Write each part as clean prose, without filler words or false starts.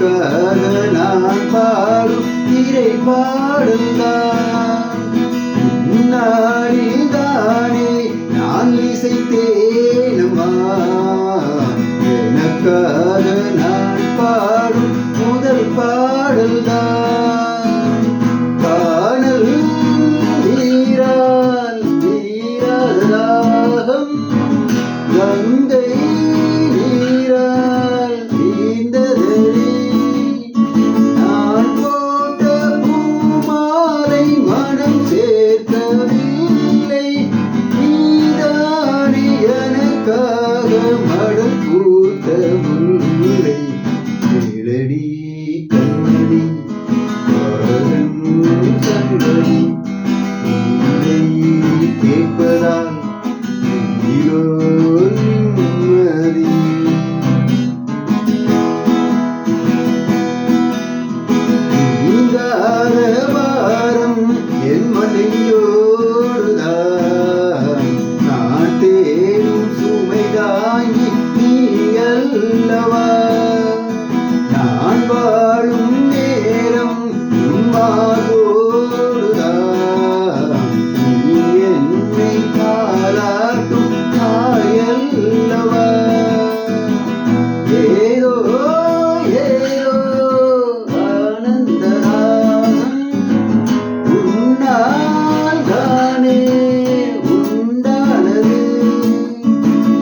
எனக்காக நான் பாடும் இறை பாடுந்தான். நாளில்தானே நான் இசைத்தேனம்மா, எனக்காக நான் பாடும் முதல் பாடல்தான். காணல் நீரால் நீராதாகம், கங்கை நீரால் நீந்ததடி, நான் போட்ட பூமாலை மனம் சேர்க்கவில்லை, நீதானே எனக்காக மடம் பூத்த முல்லை. கேளடி கண்ணடி பாடலும் சங்கடி, நீரை கேட்பதால் நெஞ்சிலோ நிம்மதி. நீங்காத பாரம் என் மனையோடுதான், நான் தேடும் சுமை தாங்கி நீ அல்லவா, நான் வாழும் நேரம் உன்மார்போடுதான், நீ என்னை தாலாட்டும் தாயல்லவா. ஏதோ ஏதோ ஆனந்தராகம் உன்னால் தானே உண்டானது,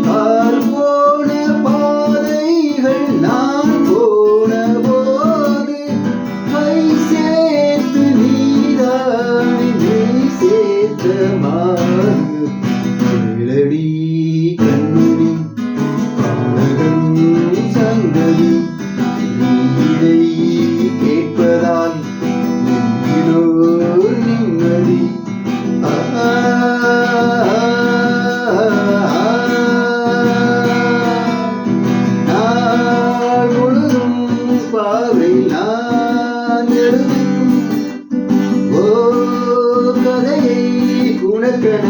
கால் போன பாதைகள் நான் போன போது, கை சேர்த்து நீதானே மெய் சேர்த்த மாறு. கேளடி கண்ணடி பாடலும் சங்கதி, நீரை கேட்பதால் நெஞ்சிலோ நிம்மதி. நாள் முழுதும் பாவை நான் எழுதும் ஓ கதையை உனக்கென